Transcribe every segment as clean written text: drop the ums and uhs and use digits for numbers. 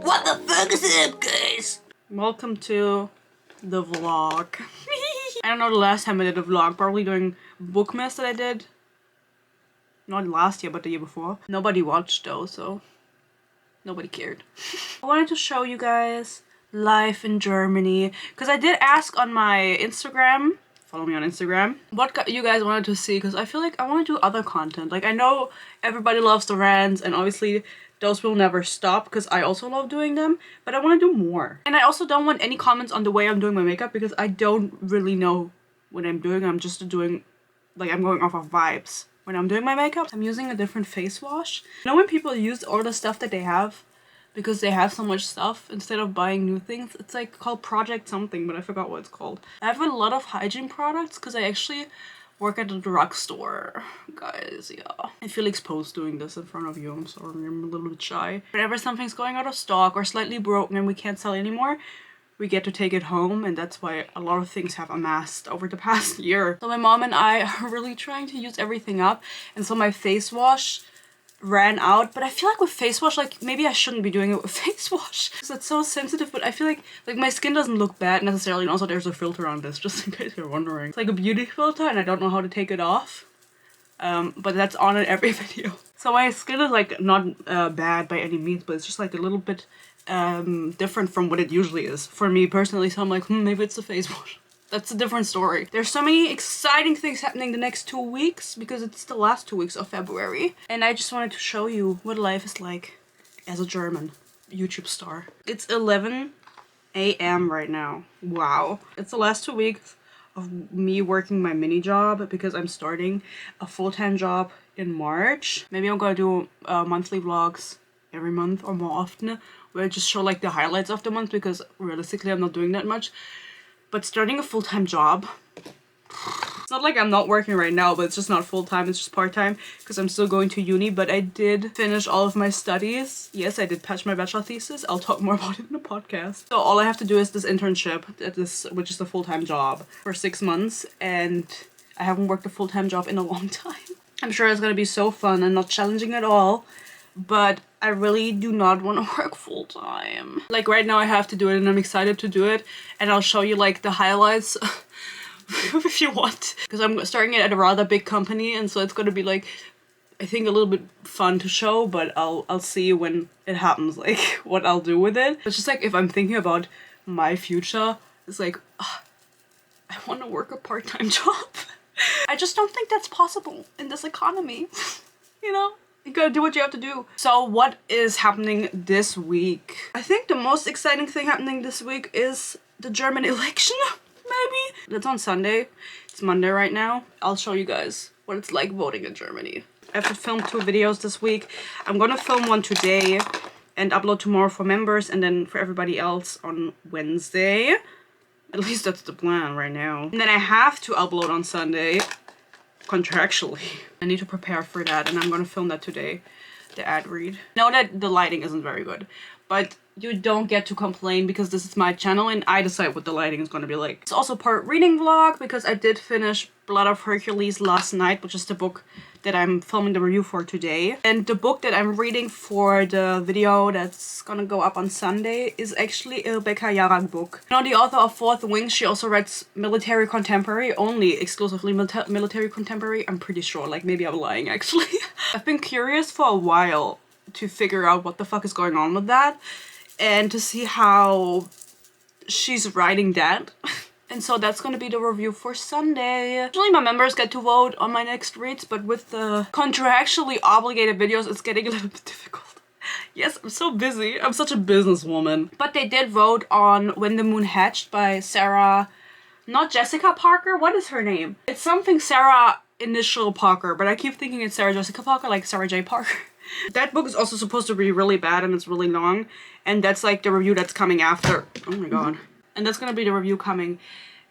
What the fuck is up, guys? Welcome to the vlog. I don't know the last time I did a vlog, probably doing Bookmas that I did. Not last year, but the year before. Nobody watched though, so nobody cared. I wanted to show you guys life in Germany, because I did ask on my Instagram, follow me on Instagram, what you guys wanted to see, because I feel like I want to do other content. Like, I know everybody loves the errands, and obviously those will never stop because I also love doing them, but I want to do more. And I also don't want any comments on the way I'm doing my makeup because I don't really know what I'm doing. I'm just doing, like, I'm going off of vibes when I'm doing my makeup. I'm using a different face wash. You know when people use all the stuff that they have because they have so much stuff instead of buying new things? It's like called Project something, but I forgot what it's called. I have a lot of hygiene products because I actually work at a drugstore, guys. Yeah, I feel exposed doing this in front of you. I'm sorry, I'm a little bit shy. Whenever something's going out of stock or slightly broken and we can't sell anymore, we get to take it home, and that's why a lot of things have amassed over the past year. So my mom and I are really trying to use everything up, and so my face wash ran out. But I feel like with face wash, like, maybe I shouldn't be doing it with face wash because it's so sensitive, but I feel like my skin doesn't look bad necessarily, and also there's a filter on this, just in case you're wondering. It's like a beauty filter and I don't know how to take it off, but that's on in every video. So my skin is like not bad by any means, but it's just like a little bit different from what it usually is for me personally, so I'm like, maybe it's the face wash. That's a different story. There's so many exciting things happening the next 2 weeks because it's the last 2 weeks of February. And I just wanted to show you what life is like as a German YouTube star. It's 11 a.m. right now. Wow. It's the last 2 weeks of me working my mini job because I'm starting a full-time job in March. Maybe I'm gonna do monthly vlogs every month or more often where I just show like the highlights of the month because realistically I'm not doing that much. But starting a full-time job, it's not like I'm not working right now, but it's just not full-time, it's just part-time because I'm still going to uni. But I did finish all of my studies. Yes, I did patch my bachelor thesis. I'll talk more about it in the podcast. So all I have to do is this internship at this, which is a full-time job for 6 months, and I haven't worked a full-time job in a long time. I'm sure it's gonna be so fun and not challenging at all, but I really do not want to work full-time. Like right now I have to do it and I'm excited to do it, and I'll show you like the highlights if you want. Because I'm starting it at a rather big company, and so it's gonna be like, I think a little bit fun to show, but I'll see when it happens, like what I'll do with it. It's just like if I'm thinking about my future, it's like, I want to work a part-time job. I just don't think that's possible in this economy, you know? You gotta do what you have to do. So what is happening this week? I think the most exciting thing happening this week is the German election, maybe? It's on Sunday. It's Monday right now. I'll show you guys what it's like voting in Germany. I have to film 2 videos this week. I'm gonna film one today and upload tomorrow for members, and then for everybody else on Wednesday. At least that's the plan right now. And then I have to upload on Sunday. Contractually. I need to prepare for that, and I'm gonna film that today, the ad read. I know that the lighting isn't very good, but you don't get to complain because this is my channel and I decide what the lighting is gonna be like. It's also part reading vlog because I did finish Blood of Hercules last night, which is the book that I'm filming the review for today. And the book that I'm reading for the video that's gonna go up on Sunday is actually a Rebecca Yarag book. You know, the author of Fourth Wing, she also writes military contemporary, only exclusively military contemporary, I'm pretty sure. Like, maybe I'm lying actually. I've been curious for a while to figure out what the fuck is going on with that and to see how she's writing that. And so that's gonna be the review for Sunday. Usually my members get to vote on my next reads, but with the contractually obligated videos, it's getting a little bit difficult. Yes, I'm so busy. I'm such a businesswoman. But they did vote on When the Moon Hatched by Sarah, not Jessica Parker. What is her name? It's something Sarah initial Parker, but I keep thinking it's Sarah Jessica Parker, like Sarah J. Parker. That book is also supposed to be really bad and it's really long. And that's like the review that's coming after. Oh my god. And that's gonna be the review coming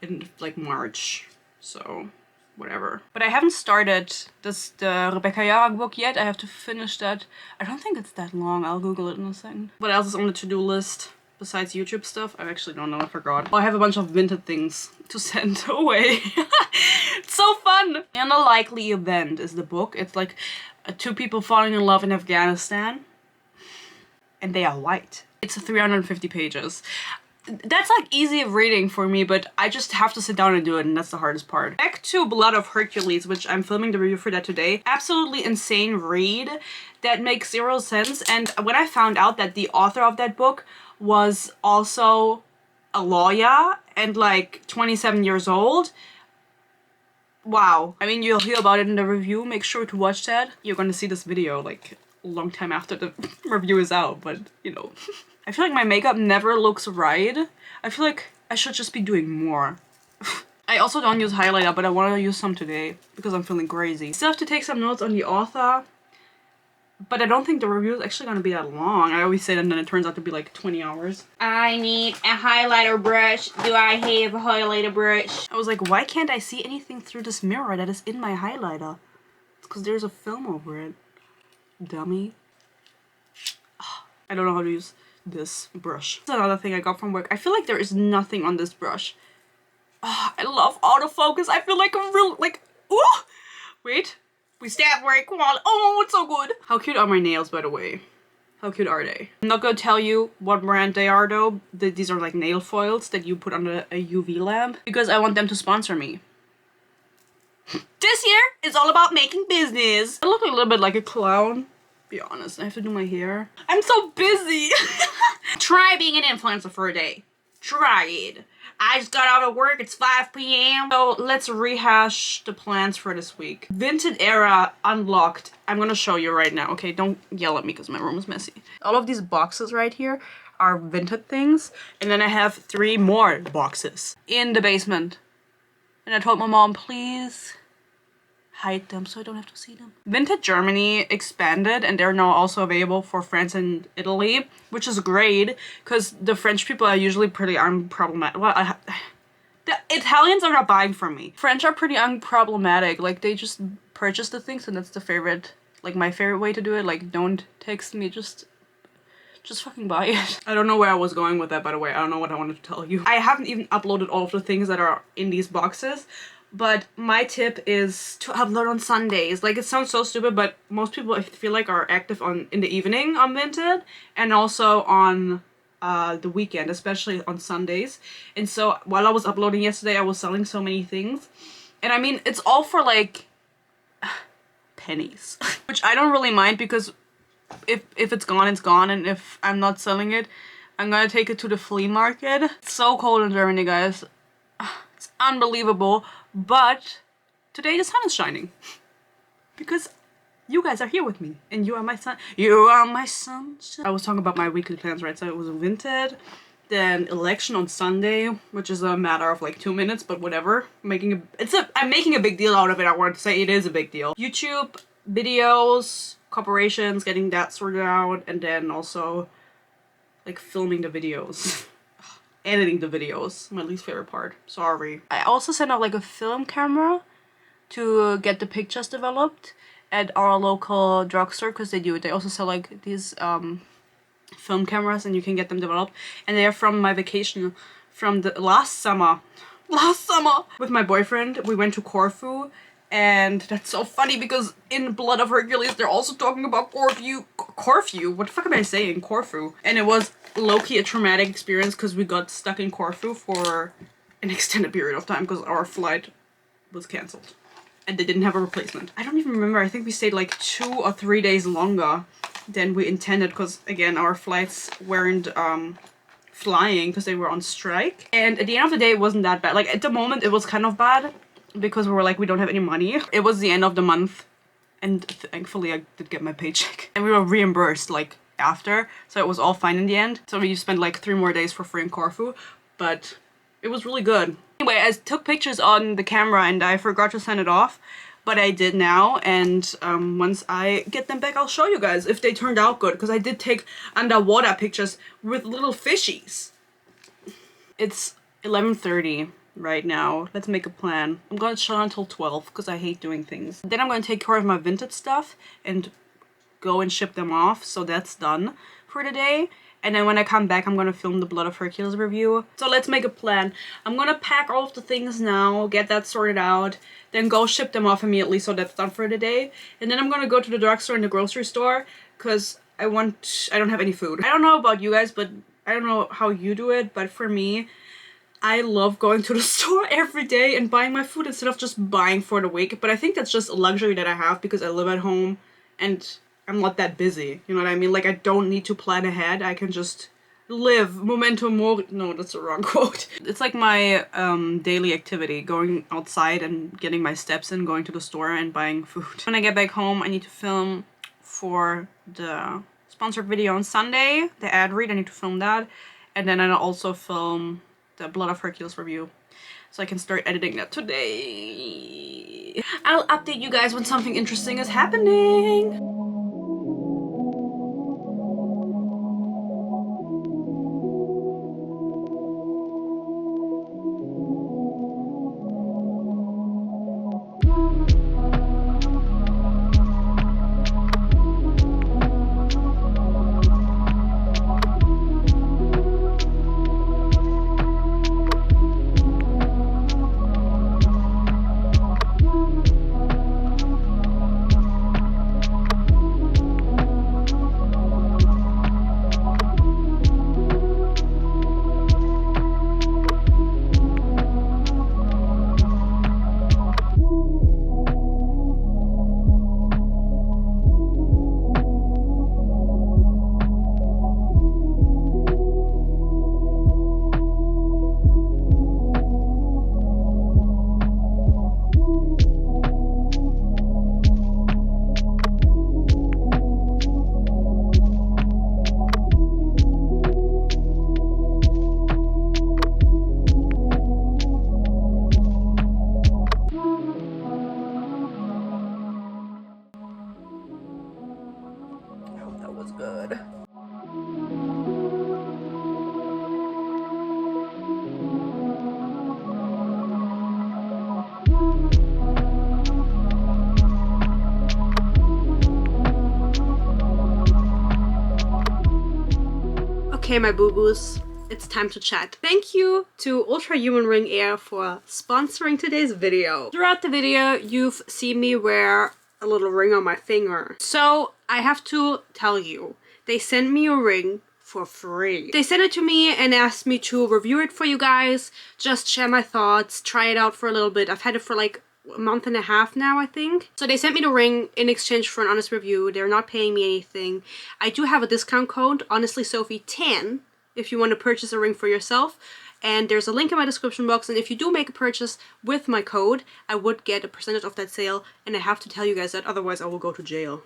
in like March, so whatever. But I haven't started the Rebecca Yarag book yet. I have to finish that. I don't think it's that long. I'll Google it in a second. What else is on the to-do list besides YouTube stuff? I actually don't know. I forgot. Oh, I have a bunch of Vinted things to send away. It's so fun. An Unlikely Event is the book. It's like 2 people falling in love in Afghanistan. and they are white. It's 350 pages. That's like easy reading for me, but I just have to sit down and do it, and that's the hardest part. Back to Blood of Hercules, which I'm filming the review for that today. Absolutely insane read that makes zero sense. And when I found out that the author of that book was also a lawyer and like 27 years old, wow. I mean, you'll hear about it in the review. Make sure to watch that. You're gonna see this video like a long time after the review is out, but you know. I feel like my makeup never looks right. I feel like I should just be doing more. I also don't use highlighter, but I want to use some today because I'm feeling crazy. Still have to take some notes on the author, but I don't think the review is actually going to be that long. I always say that and then it turns out to be like 20 hours. I need a highlighter brush. Do I have a highlighter brush? I was like, why can't I see anything through this mirror that is in my highlighter? It's because there's a film over it. Dummy. I don't know how to use this brush. That's another thing I got from work. I feel like there is nothing on this brush. Oh, I love autofocus. I feel like I'm real, like, ooh! Wait, we stab very quality. Oh, it's so good. How cute are my nails, by the way? How cute are they? I'm not gonna tell you what brand they are though. These are like nail foils that you put under a UV lamp because I want them to sponsor me. This year is all about making business. I look a little bit like a clown. Be honest, I have to do my hair. I'm so busy. Try being an influencer for a day. Try it. I just got out of work. It's 5 p.m. So let's rehash the plans for this week. Vinted era unlocked. I'm gonna show you right now. Okay, don't yell at me because my room is messy. All of these boxes right here are Vinted things. And then I have 3 more boxes in the basement. And I told my mom, please hide them so I don't have to see them. Vinted Germany expanded and they're now also available for France and Italy, which is great because the French people are usually pretty unproblematic. Well, the Italians are not buying from me. French are pretty unproblematic. Like they just purchase the things and that's the favorite, like my favorite way to do it. Like don't text me, just fucking buy it. I don't know where I was going with that, by the way. I don't know what I wanted to tell you. I haven't even uploaded all of the things that are in these boxes. But my tip is to upload on Sundays. Like it sounds so stupid, but most people I feel like are active in the evening on Vinted and also on the weekend, especially on Sundays. And so while I was uploading yesterday, I was selling so many things. And I mean, it's all for like pennies, which I don't really mind because if it's gone, it's gone. And if I'm not selling it, I'm gonna take it to the flea market. It's so cold in Germany, guys. It's unbelievable. But today the sun is shining because you guys are here with me and you are my sun. You are my sunshine. I was talking about my weekly plans, right? So it was Vinted, then election on Sunday, which is a matter of like 2 minutes, but whatever. I'm making a big deal out of it. I wanted to say it is a big deal. YouTube videos, corporations, getting that sorted out, and then also like filming the videos. Editing the videos, my least favorite part. Sorry. I also sent out like a film camera to get the pictures developed at our local drugstore because they do it. They also sell like these film cameras and you can get them developed. And they are from my vacation from the last summer. With my boyfriend, we went to Corfu. And that's so funny because in Blood of Hercules, they're also talking about Corfu. What the fuck am I saying? Corfu. And it was low-key a traumatic experience because we got stuck in Corfu for an extended period of time because our flight was cancelled. And they didn't have a replacement. I don't even remember. I think we stayed like 2 or 3 days longer than we intended because, again, our flights weren't flying because they were on strike. And at the end of the day, it wasn't that bad. Like, at the moment, it was kind of bad. Because we were like, we don't have any money. It was the end of the month and thankfully I did get my paycheck. And we were reimbursed like after, so it was all fine in the end. So we spent like 3 more days for free in Corfu, but it was really good. Anyway, I took pictures on the camera and I forgot to send it off, but I did now. And once I get them back, I'll show you guys if they turned out good. Because I did take underwater pictures with little fishies. It's 11:30. Right now. Let's make a plan. I'm gonna chill until 12 because I hate doing things. Then I'm gonna take care of my Vinted stuff and go and ship them off. So that's done for today. And then when I come back, I'm gonna film the Blood of Hercules review. So let's make a plan. I'm gonna pack all of the things now, get that sorted out, then go ship them off immediately so that's done for today. And then I'm gonna go to the drugstore and the grocery store because I don't have any food. I don't know about you guys, but I don't know how you do it, but for me, I love going to the store every day and buying my food instead of just buying for the week. But I think that's just a luxury that I have because I live at home and I'm not that busy. You know what I mean? Like, I don't need to plan ahead. I can just live. Momento mori. No, that's the wrong quote. It's like my daily activity, going outside and getting my steps in, going to the store and buying food. When I get back home, I need to film for the sponsored video on Sunday, the ad read. I need to film that. And then I'll also film the Blood of Hercules review. So I can start editing that today. I'll update you guys when something interesting is happening. Good. Okay, my boo-boos, it's time to chat. Thank you to Ultrahuman Ring Air for sponsoring today's video. Throughout the video, you've seen me wear a little ring on my finger. So I have to tell you, they sent me a ring for free. They sent it to me and asked me to review it for you guys, just share my thoughts, try it out for a little bit. I've had it for like a month and a half now, I think. So they sent me the ring in exchange for an honest review. They're not paying me anything. I do have a discount code, honestly Sophie 10, if you want to purchase a ring for yourself. And there's a link in my description box, and if you do make a purchase with my code, I would get a percentage of that sale, and I have to tell you guys that, otherwise I will go to jail.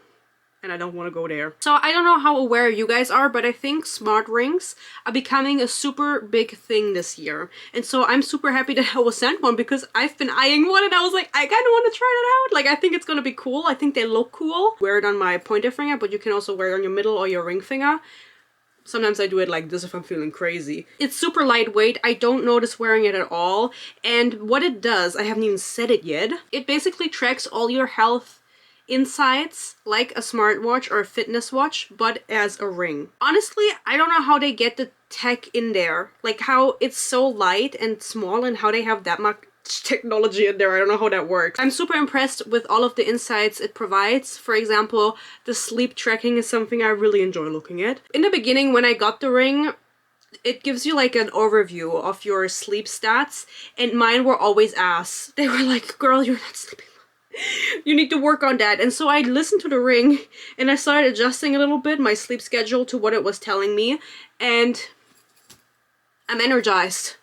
And I don't want to go there. So I don't know how aware you guys are, but I think smart rings are becoming a super big thing this year. And so I'm super happy that I was sent one because I've been eyeing one and I was like, I kind of want to try it out. Like, I think it's gonna be cool. I think they look cool. Wear it on my pointer finger, but you can also wear it on your middle or your ring finger. Sometimes I do it like this if I'm feeling crazy. It's super lightweight. I don't notice wearing it at all. And what it does, I haven't even said it yet. It basically tracks all your health insights like a smartwatch or a fitness watch, but as a ring. Honestly, I don't know how they get the tech in there. Like how it's so light and small and how they have that much technology in there. I don't know how that works. I'm super impressed with all of the insights it provides. For example, the sleep tracking is something I really enjoy looking at. In the beginning, when I got the ring, it gives you like an overview of your sleep stats, and mine were always ass. They were like, girl, you're not sleeping. You need to work on that. And so I listened to the ring and I started adjusting a little bit my sleep schedule to what it was telling me, and I'm energized.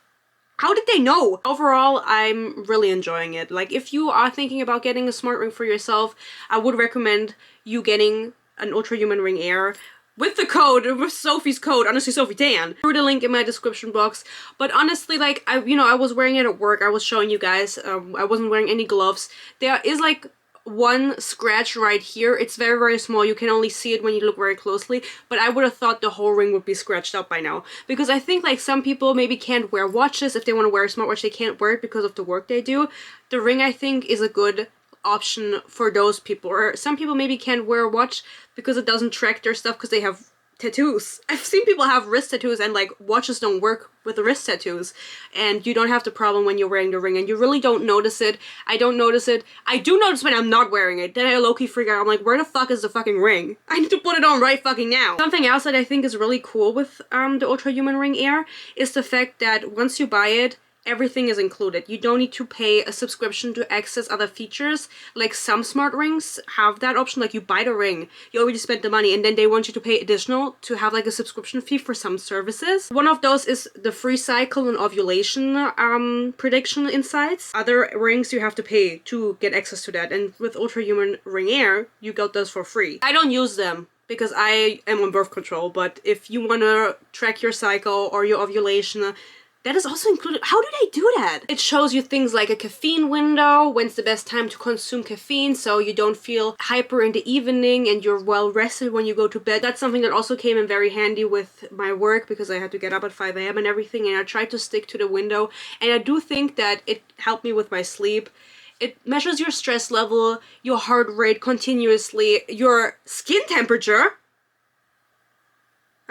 How did they know? Overall, I'm really enjoying it. Like, if you are thinking about getting a smart ring for yourself, I would recommend you getting an Ultrahuman Ring Air with the code, with Sophie's code, honestly Sophie 10. Through the link in my description box. But honestly, like, I was wearing it at work. I was showing you guys. I wasn't wearing any gloves. There is like one scratch right here. It's very, very small. You can only see it when you look very closely, but I would have thought the whole ring would be scratched up by now, because I think like some people maybe can't wear watches. If they want to wear a smartwatch, they can't wear it because of the work they do. The ring, I think, is a good option for those people. Or some people maybe can't wear a watch because it doesn't track their stuff because they have tattoos. I've seen people have wrist tattoos and like watches don't work with the wrist tattoos, and you don't have the problem when you're wearing the ring, and you really don't notice it. I don't notice it. I do notice when I'm not wearing it. Then I low-key freak out. I'm like, where the fuck is the fucking ring? I need to put it on right fucking now. Something else that I think is really cool with the Ultrahuman Ring Air is the fact that once you buy it, everything is included. You don't need to pay a subscription to access other features. Like some smart rings have that option, like you buy the ring, you already spent the money, and then they want you to pay additional to have like a subscription fee for some services. One of those is the free cycle and ovulation prediction insights. Other rings you have to pay to get access to that, and with Ultrahuman Ring Air, you got those for free. I don't use them because I am on birth control, but if you want to track your cycle or your ovulation, that is also included. How do they do that? It shows you things like a caffeine window, when's the best time to consume caffeine so you don't feel hyper in the evening and you're well rested when you go to bed. That's something that also came in very handy with my work because I had to get up at 5 AM and everything, and I tried to stick to the window, and I do think that it helped me with my sleep. It measures your stress level, your heart rate continuously, your skin temperature.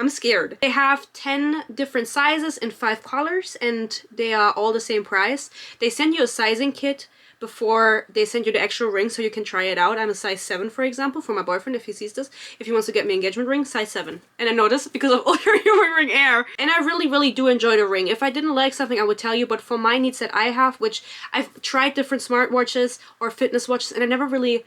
I'm scared. They have 10 different sizes in 5 colors, and they are all the same price. They send you a sizing kit before they send you the actual ring so you can try it out. I'm a size 7, for example, for my boyfriend if he sees this. If he wants to get me an engagement ring, size 7. And I know this because of Ultrahuman Ring Air. And I really do enjoy the ring. If I didn't like something, I would tell you, but for my needs that I have, which I've tried different smartwatches or fitness watches, and I never really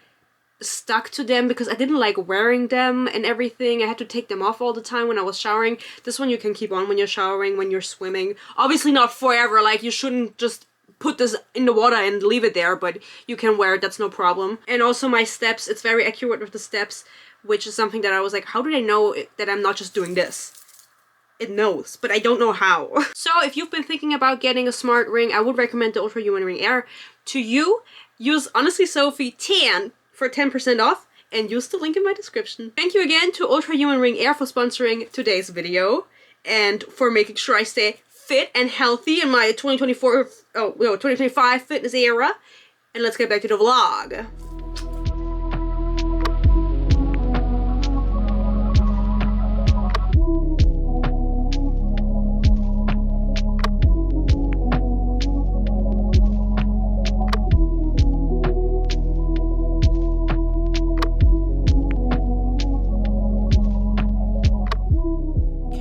stuck to them because I didn't like wearing them and everything. I had to take them off all the time when I was showering. This one you can keep on when you're showering, when you're swimming. Obviously not forever, like you shouldn't just put this in the water and leave it there, but you can wear it, that's no problem. And also my steps, it's very accurate with the steps, which is something that I was like, how do they know that I'm not just doing this? It knows, but I don't know how. So if you've been thinking about getting a smart ring, I would recommend the Ultrahuman Ring Air to you. Use Honestly Sophie 10 for 10% off, and use the link in my description. Thank you again to Ultrahuman Ring Air for sponsoring today's video and for making sure I stay fit and healthy in my 2025 fitness era. And let's get back to the vlog.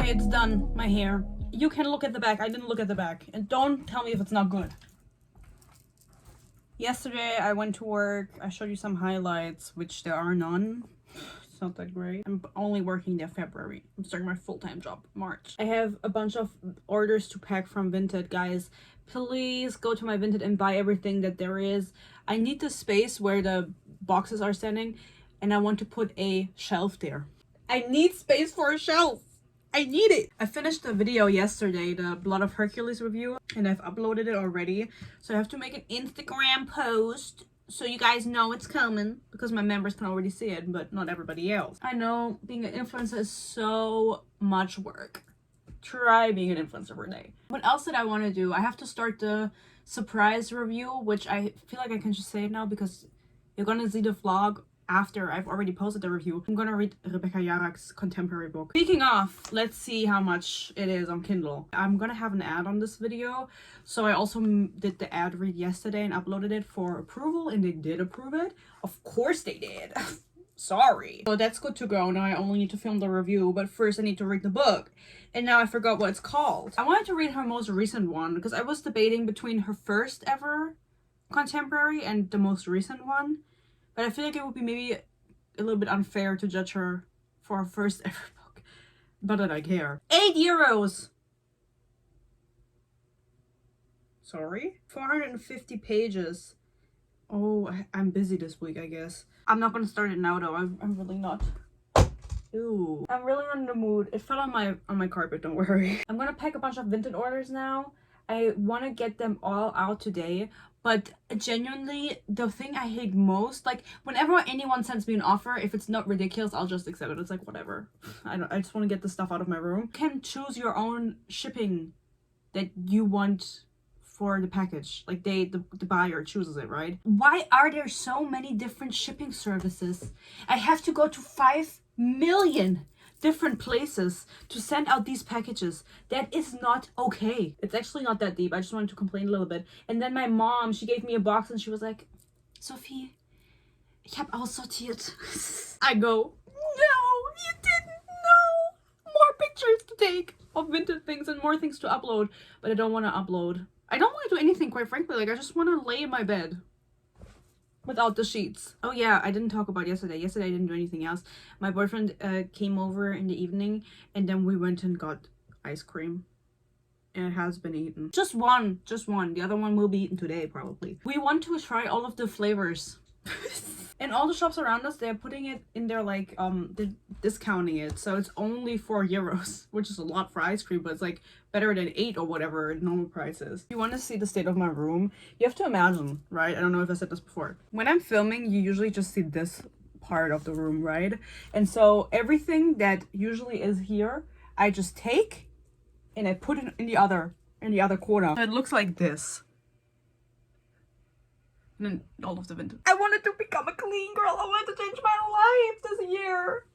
It's done, my hair. You can look at the back. I didn't look at the back. And don't tell me if it's not good. Yesterday I went to work. I showed you some highlights, which there are none. It's not that great. I'm only working there February. I'm starting my full-time job March. I have a bunch of orders to pack from Vinted, guys. Please go to my Vinted and buy everything that there is. I need the space where the boxes are standing, and I want to put a shelf there. I need space for a shelf. I need it. I finished the video yesterday, the Blood of Hercules review, and I've uploaded it already. So I have to make an Instagram post so you guys know it's coming, because my members can already see it, but not everybody else. I know being an influencer is so much work. Try being an influencer for a day. What else did I want to do? I have to start the surprise review, which I feel like I can just say it now because you're gonna see the vlog after I've already posted the review. I'm gonna read Rebecca Yarrach's contemporary book. Speaking of, let's see how much it is on Kindle. I'm gonna have an ad on this video, so I also did the ad read yesterday and uploaded it for approval, and they did approve it. Of course they did. Sorry. So that's good to go. Now I only need to film the review, but first I need to read the book. And now I forgot what it's called. I wanted to read her most recent one because I was debating between her first ever contemporary and the most recent one. But I feel like it would be maybe a little bit unfair to judge her for her first ever book. Not that I care. €8! Sorry? 450 pages. Oh, I'm busy this week, I guess. I'm not gonna start it now though. I'm really not. Ew. I'm really not in the mood. It fell on my carpet, don't worry. I'm gonna pack a bunch of Vinted orders now. I want to get them all out today, but genuinely the thing I hate most, like whenever anyone sends me an offer, if it's not ridiculous, I'll just accept it. It's like whatever. I just want to get the stuff out of my room. You can choose your own shipping that you want for the package. Like the buyer chooses it, right? Why are there so many different shipping services? I have to go to 5 million different places to send out these packages. That is not okay. It's actually not that deep. I just wanted to complain a little bit. And then my mom, she gave me a box and she was like, Sophie, ich habe aussortiert. I go, no, you didn't know. More pictures to take of Vinted things and more things to upload. But I don't want to upload. I don't want to do anything, quite frankly. Like, I just want to lay in my bed without the sheets. Oh yeah, I didn't talk about yesterday. Yesterday I didn't do anything else. My boyfriend came over in the evening and then we went and got ice cream. And it has been eaten. Just one. The other one will be eaten today, probably. We want to try all of the flavors. And all the shops around us, they're putting it in their, like, they're discounting it. So it's only €4, which is a lot for ice cream, but it's, like, better than 8 or whatever normal price is. If you want to see the state of my room, you have to imagine, right? I don't know if I said this before. When I'm filming, you usually just see this part of the room, right? And so everything that usually is here, I just take and I put it in the other corner. So it looks like this. And then all of the Vinted. I wanted to become a clean girl. I wanted to change my life this year.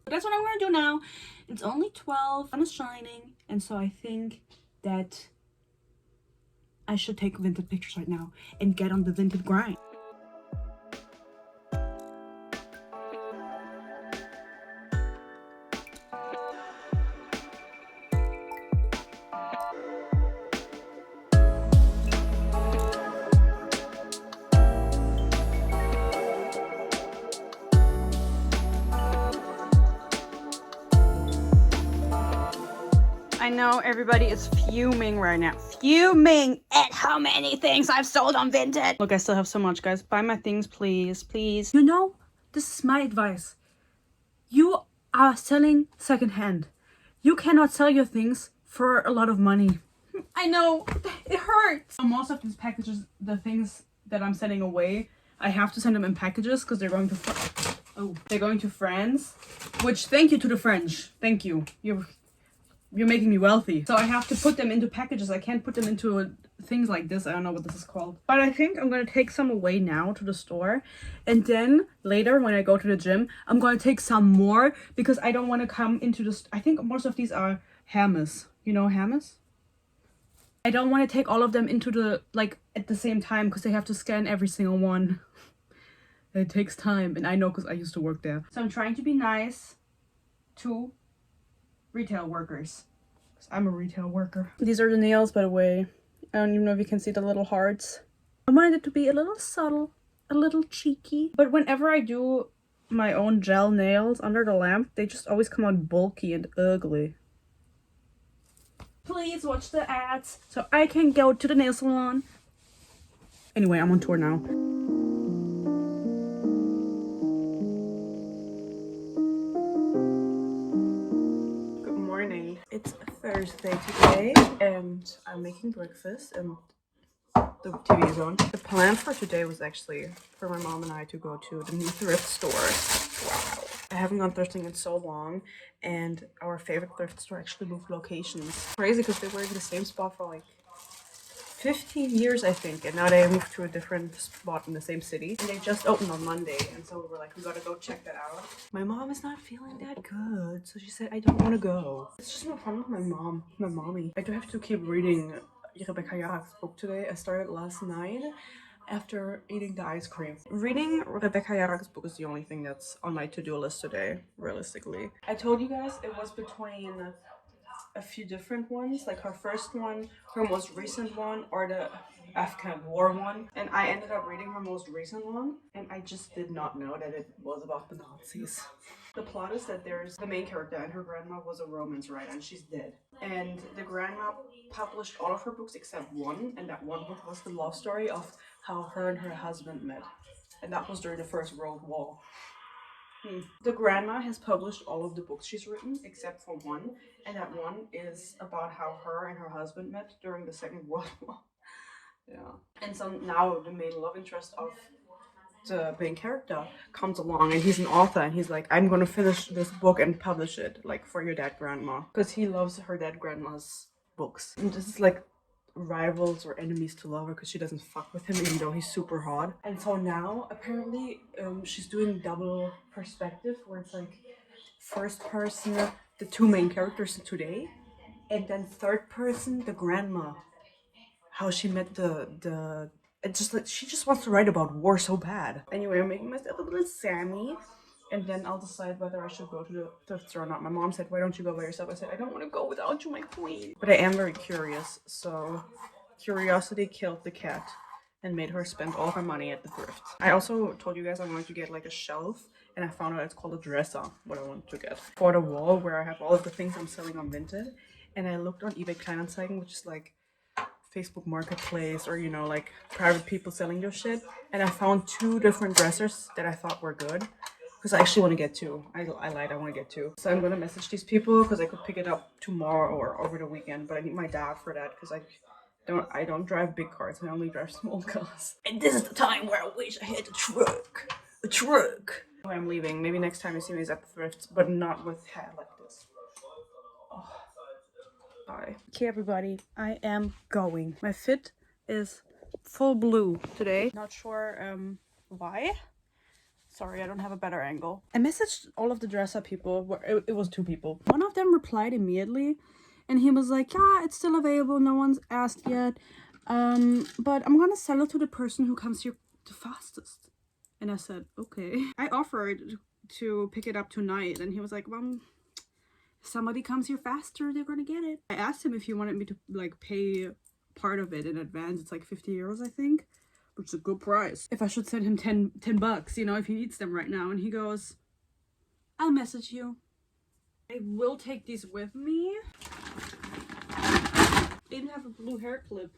That's what I'm gonna do now. It's only 12. Sun is shining. And so I think that I should take Vinted pictures right now and get on the Vinted grind. I know everybody is fuming right now. Fuming at how many things I've sold on Vinted. Look, I still have so much, guys. Buy my things, please, please. You know, this is my advice. You are selling secondhand. You cannot sell your things for a lot of money. I know, it hurts. So most of these packages, the things that I'm sending away, I have to send them in packages because they're going to they're going to France. Which, thank you to the French. Thank you. You're making me wealthy. So I have to put them into packages. I can't put them into things like this. I don't know what this is called. But I think I'm going to take some away now to the store. And then later when I go to the gym, I'm going to take some more because I don't want to come into this. I think most of these are Hermes. You know Hermes? I don't want to take all of them into the, like, at the same time because they have to scan every single one. It takes time. And I know because I used to work there. So I'm trying to be nice to retail workers. I'm a retail worker. These are the nails, by the way. I don't even know if you can see the little hearts. I wanted it to be a little subtle, a little cheeky. But whenever I do my own gel nails under the lamp, they just always come out bulky and ugly. Please watch the ads so I can go to the nail salon. Anyway, I'm on tour now. It's Thursday today and I'm making breakfast and the TV is on. The plan for today was actually for my mom and I to go to the new thrift store. Wow. I haven't gone thrifting in so long and our favorite thrift store actually moved locations. Crazy because they were in the same spot for like 15 years, I think, and now they moved to a different spot in the same city. And they just opened on Monday, and so we were like, we gotta go check that out. My mom is not feeling that good, so she said, I don't want to go. It's just more fun with my mommy. I do have to keep reading Rebecca Yarrach's book today. I started last night after eating the ice cream. Reading Rebecca Yarrach's book is the only thing that's on my to-do list today, realistically. I told you guys it was between a few different ones, like her first one, her most recent one, or the Afghan war one. And I ended up reading her most recent one, and I just did not know that it was about the Nazis. The plot is that there's the main character and her grandma was a romance writer and she's dead. And the grandma published all of her books except one, and that one book was the love story of how her and her husband met. And that was during the First World War. The grandma has published all of the books she's written except for one, and that one is about how her and her husband met during the Second World War. Yeah. And so now the main love interest of the main character comes along and he's an author and he's like, I'm gonna finish this book and publish it, like, for your dead grandma, because he loves her dead grandma's books. And this is like rivals or enemies to love her because she doesn't fuck with him even though he's super hot. And so now apparently she's doing double perspective where it's like first person, the two main characters today, and then third person, the grandma. How she met the it just like she just wants to write about war so bad. Anyway, I'm making myself a little Sammy, and then I'll decide whether I should go to the thrift store or not. My mom said, "Why don't you go by yourself?" I said, "I don't want to go without you, my queen." But I am very curious, so curiosity killed the cat and made her spend all her money at the thrift. I also told you guys I wanted to get like a shelf, and I found out it's called a dresser, what I wanted to get. For the wall where I have all of the things I'm selling on Vinted, and I looked on eBay Kleinanzeigen, which is like Facebook Marketplace, or you know, like private people selling your shit, and I found two different dressers that I thought were good, because I actually want to get two. I lied, I want to get two. So I'm gonna message these people because I could pick it up tomorrow or over the weekend, but I need my dad for that because I don't drive big cars. I only drive small cars. And this is the time where I wish I had a truck. A truck. Oh, I'm leaving. Maybe next time you see me is at the thrift, but not with hair like this. Oh. Bye. Okay, everybody. I am going. My fit is full blue today. Not sure why. Sorry, I don't have a better angle. I messaged all of the dresser people. It was two people. One of them replied immediately. And he was like, yeah, it's still available. No one's asked yet. But I'm going to sell it to the person who comes here the fastest. And I said, okay. I offered to pick it up tonight. And he was like, well, if somebody comes here faster, they're going to get it. I asked him if he wanted me to like pay part of it in advance. It's like 50 euros, I think. Which is a good price. If I should send him 10 bucks, you know, if he needs them right now. And he goes, I'll message you. I will take these with me. They even have a blue hair clip.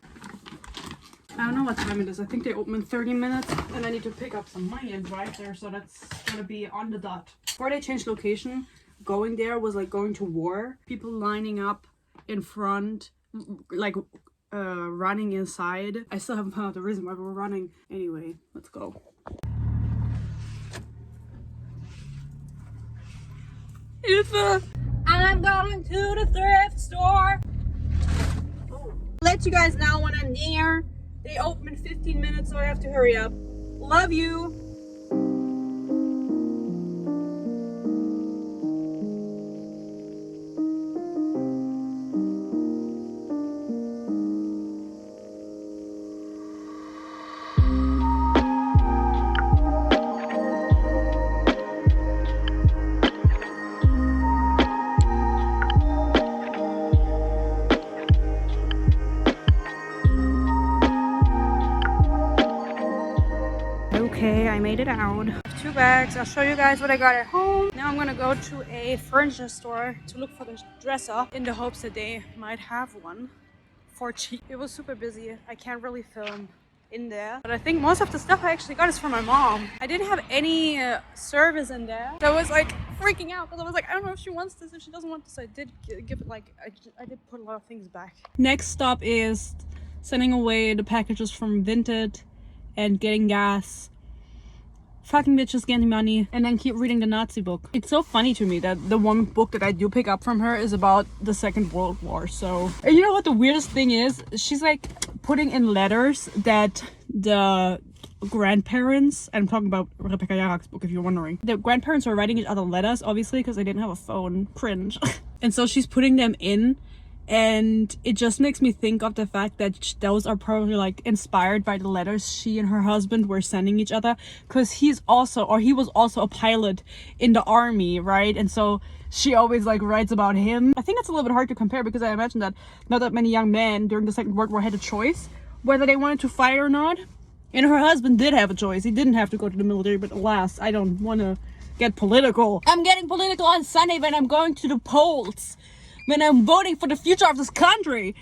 I don't know what time it is. I think they open in 30 minutes. And I need to pick up some money and drive there. So that's gonna be on the dot. Before they changed location, going there was like going to war. People lining up in front, like running inside. I still haven't found out the reason why we're running. Anyway, let's go. I'm going to the thrift store. Let you guys know when I'm near. They open in 15 minutes, so I have to hurry up. Love you. Okay, I made it out. 2 bags. I'll show you guys what I got at home. Now I'm gonna go to a furniture store to look for the dresser in the hopes that they might have one for cheap. It was super busy. I can't really film in there, but I think most of the stuff I actually got is from my mom. I didn't have any service in there. So I was like freaking out because I was like, I don't know if she wants this, if she doesn't want this. I did give it like, I did put a lot of things back. Next stop is sending away the packages from Vinted and getting gas. Fucking bitches getting money, and then keep reading the Nazi book. It's so funny to me that the one book that I do pick up from her is about the Second World War. So, and you know what the weirdest thing is? She's like putting in letters that the grandparents, I'm talking about Rebecca Yarak's book if you're wondering, the grandparents are writing each other letters, obviously, because they didn't have a phone. Cringe. And so she's putting them in. And it just makes me think of the fact that those are probably like inspired by the letters she and her husband were sending each other, because he was also a pilot in the army, right? And so she always like writes about him. I think it's a little bit hard to compare because I imagine that not that many young men during the Second World War had a choice whether they wanted to fight or not. And her husband did have a choice. He didn't have to go to the military, but alas, I don't want to get political. I'm getting political on Sunday when I'm going to the polls. When I'm voting for the future of this country.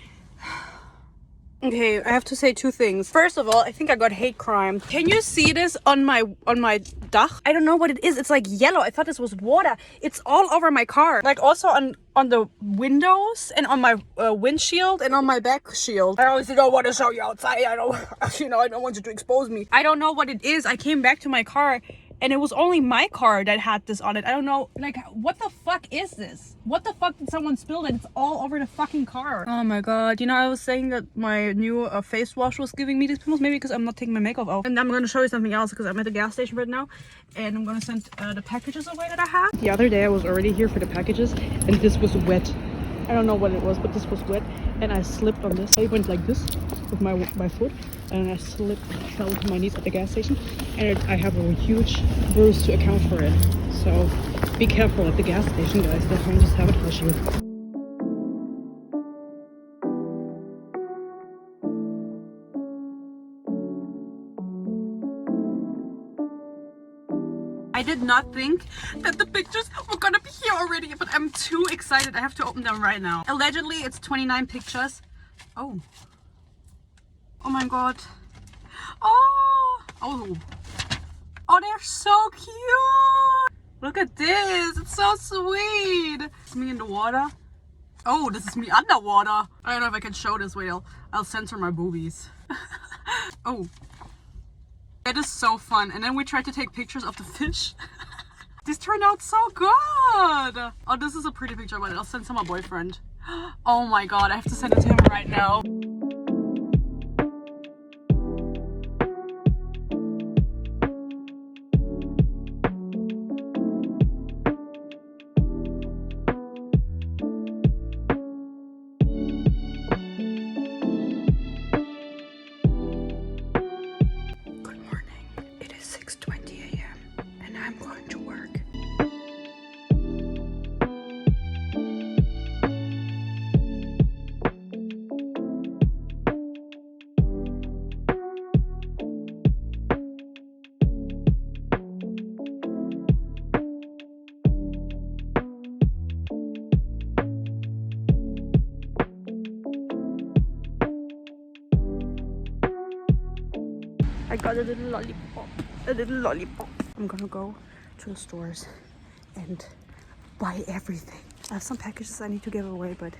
Okay, I have to say 2 things. First of all, I think I got hate crime. Can you see this on my dach? I don't know what it is. It's like yellow. I thought this was water. It's all over my car. Like also on the windows and on my windshield and on my back shield. I obviously don't want to show you outside. I don't want you to expose me. I don't know what it is. I came back to my car and it was only my car that had this on it. I don't know, like, what the fuck is this? What the fuck did someone spill it? It's all over the fucking car. Oh my god. You know, I was saying that my new face wash was giving me these pimples, maybe because I'm not taking my makeup off. And I'm gonna show you something else because I'm at the gas station right now, and I'm gonna send the packages away that I have. The other day I was already here for the packages, and this was wet. I don't know what it was, but this was wet, and I slipped on this. I went like this with my foot, and I slipped, fell to my knees at the gas station, and I have a huge bruise to account for it. So be careful at the gas station, guys. They're trying to sabotage you. I did not think that the pictures were gonna be here already, but I'm too excited. I have to open them right now. Allegedly, it's 29 pictures. Oh. Oh my god. Oh. Oh. Oh, they're so cute. Look at this. It's so sweet. It's me in the water. Oh, this is me underwater. I don't know if I can show this. Wait, I'll censor my boobies. Oh. It is so fun. And then we tried to take pictures of the fish. These turned out so good. Oh, this is a pretty picture, but I'll send to my boyfriend. Oh my god, I have to send it to him right now. I got a little lollipop. A little lollipop. I'm gonna go to the stores and buy everything. I have some packages I need to give away, but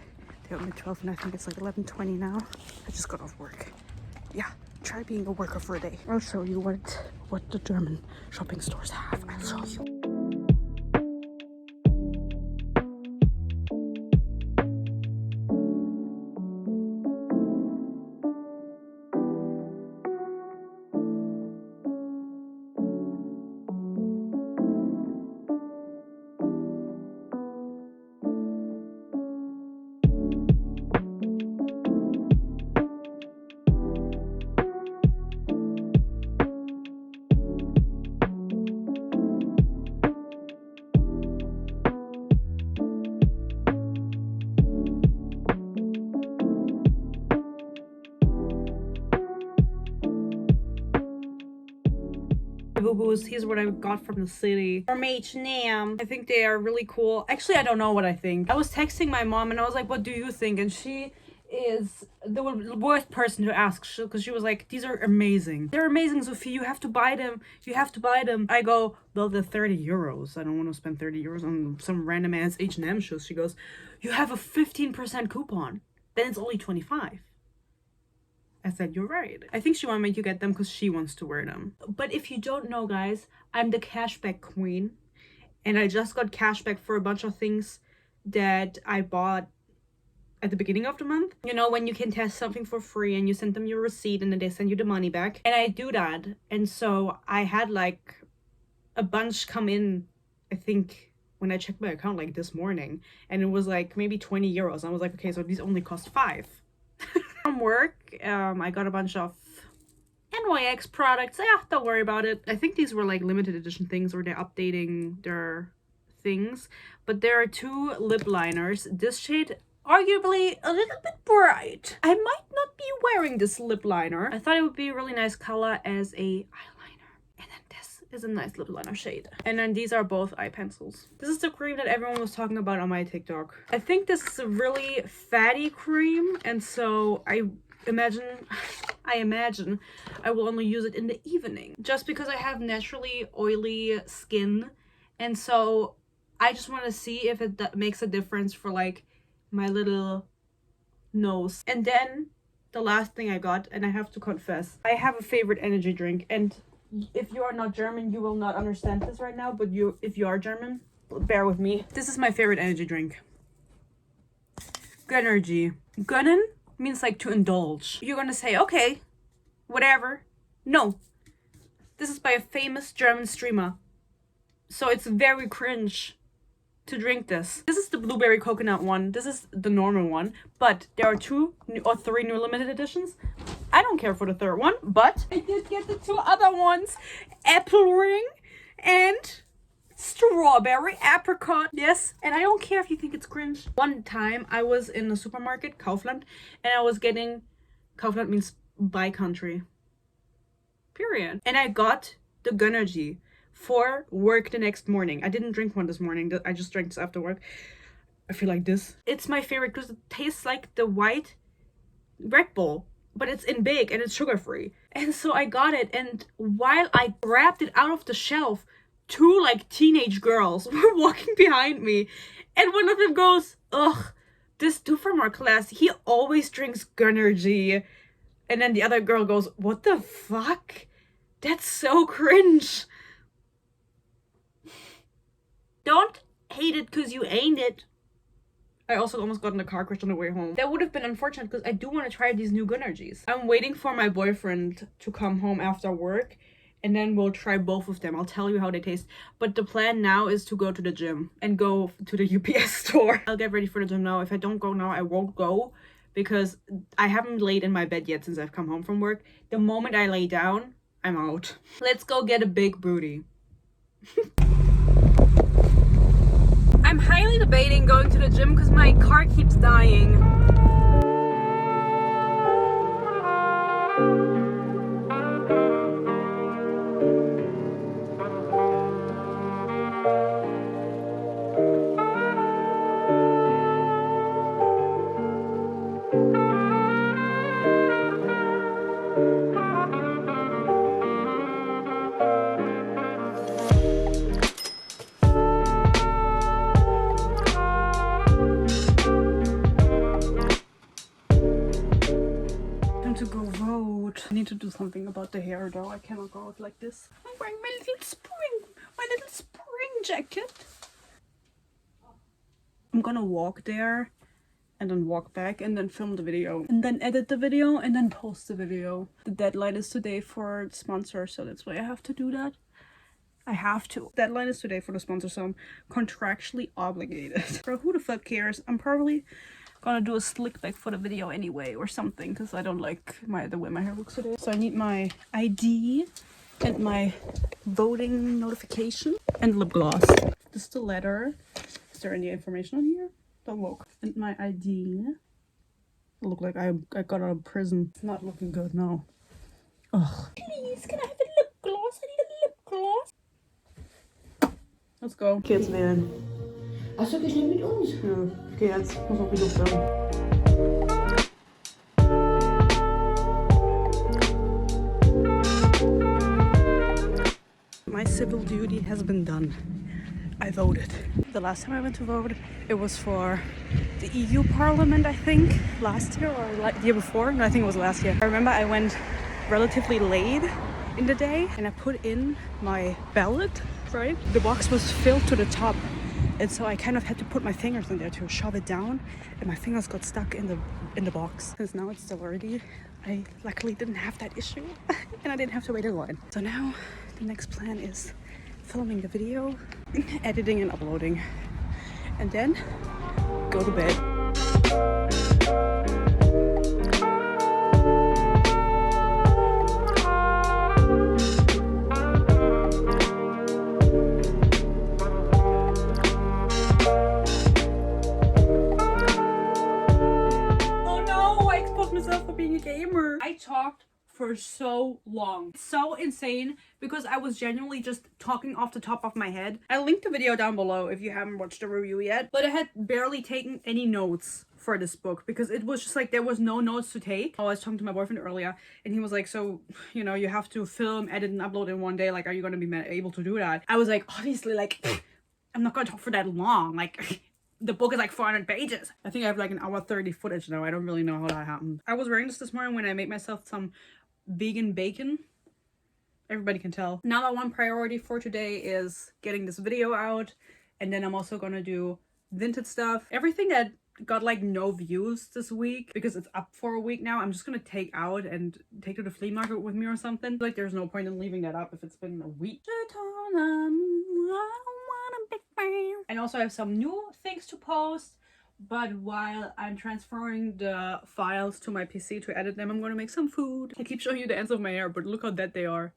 they're only 12 and I think it's like 11:20 now. I just got off work. Yeah, try being a worker for a day. I'll show you what the German shopping stores have. I'll show you. Boo-boos, here's what I got from the city. From H&M. I think they are really cool. Actually, I don't know what I think. I was texting my mom and I was like, what do you think? And she is the worst person to ask, because she was like, these are amazing. They're amazing, Sophie. You have to buy them. You have to buy them. I go, well, they're 30 euros. I don't want to spend 30 euros on some random ass H&M shoes. She goes, you have a 15% coupon. Then it's only 25. I said, you're right. I think she wanted me to get them because she wants to wear them. But if you don't know, guys, I'm the cashback queen. And I just got cashback for a bunch of things that I bought at the beginning of the month. You know, when you can test something for free and you send them your receipt and then they send you the money back. And I do that. And so I had like a bunch come in, I think, when I checked my account like this morning. And it was like maybe 20 euros. I was like, okay, so these only cost 5. From work, I got a bunch of NYX products. Yeah, don't worry about it. I think these were like limited edition things, or they're updating their things. But there are 2 lip liners. This shade, arguably a little bit bright. I might not be wearing this lip liner. I thought it would be a really nice color as a eyeliner. And then this is a nice lip liner shade. And then these are both eye pencils. This is the cream that everyone was talking about on my TikTok. I think this is a really fatty cream, and so I imagine I will only use it in the evening, just because I have naturally oily skin, and so I just want to see if it makes a difference for like my little nose. And then the last thing I got, and I have to confess, I have a favorite energy drink, and if you are not German, you will not understand this right now, but if you are German, bear with me. This is my favorite energy drink. Gönnergy. Gönnen means like to indulge. You're gonna say, okay, whatever. No. This is by a famous German streamer. So it's very cringe to drink this. This is the blueberry coconut one. This is the normal one. But there are 2 or 3 new limited editions. I don't care for the third one, but I did get the 2 other ones. Apple ring and strawberry apricot. Yes, and I don't care if you think it's cringe. One time I was in the supermarket, Kaufland, and I was getting, Kaufland means by country. Period. And I got the Gönnergy for work the next morning. I didn't drink one this morning. I just drank this after work. I feel like this. It's my favorite because it tastes like the white Red Bull, but it's in big and it's sugar-free. And so I got it, and while I grabbed it out of the shelf, 2 like teenage girls were walking behind me, and one of them goes, ugh, this dude from our class, he always drinks Gönnergy. And then the other girl goes, what the fuck? That's so cringe. Don't hate it because you ain't it. I also almost got in a car crash on the way home. That would have been unfortunate because I do want to try these new Gönnergys. I'm waiting for my boyfriend to come home after work, and then we'll try both of them. I'll tell you how they taste. But the plan now is to go to the gym and go to the UPS store. I'll get ready for the gym now. If I don't go now, I won't go because I haven't laid in my bed yet since I've come home from work. The moment I lay down, I'm out. Let's go get a big booty. I'm highly debating going to the gym because my car keeps dying. To go vote. I need to do something about the hair though. I cannot go out like this. I'm wearing my little spring jacket. I'm gonna walk there and then walk back and then film the video and then edit the video and then post the video. The deadline is today for the sponsor, so that's why I have to do that. I have to. Deadline is today for the sponsor, so I'm contractually obligated. Bro, who the fuck cares? I'm probably gonna do a slick back for the video anyway or something because I don't like the way my hair looks today. So I need my ID and my voting notification and lip gloss. This is the letter. Is there any information on here? Don't look. And my ID. I look like I got out of prison. It's not looking good, no. Ugh. Please, can I have a lip gloss? I need a lip gloss. Let's go. Kids, man. Achso, geh schnell mit uns. Ja, okay, jetzt muss auch die Luft werden. My civil duty has been done. I voted. The last time I went to vote, it was for the EU Parliament, I think, last year or the year before. No, I think it was last year. I remember I went relatively late in the day and I put in my ballot, right? The box was filled to the top. And so I kind of had to put my fingers in there to shove it down, and my fingers got stuck in the box. Since now it's still early, I luckily didn't have that issue, and I didn't have to wait in line. So now the next plan is filming the video, editing and uploading, and then go to bed. Gamer. I talked for so long. It's so insane because I was genuinely just talking off the top of my head. I linked the video down below if you haven't watched the review yet, but I had barely taken any notes for this book because it was just like there was no notes to take. I was talking to my boyfriend earlier and he was like, so, you know, you have to film, edit and upload in one day. Like, are you going to be able to do that? I was like, obviously, like, I'm not going to talk for that long. Like, the book is like 400 pages. I think I have like an hour 30 footage now. I don't really know how that happened. I was wearing this morning when I made myself some vegan bacon. Everybody can tell. Number one priority for today is getting this video out, and then I'm also gonna do Vinted stuff. Everything that got like no views this week because it's up for a week now, I'm just gonna take out and take to the flea market with me or something. Like there's no point in leaving that up if it's been a week. And also I have some new things to post, but while I'm transferring the files to my PC to edit them, I'm gonna make some food. I keep showing you the ends of my hair, but look how dead they are.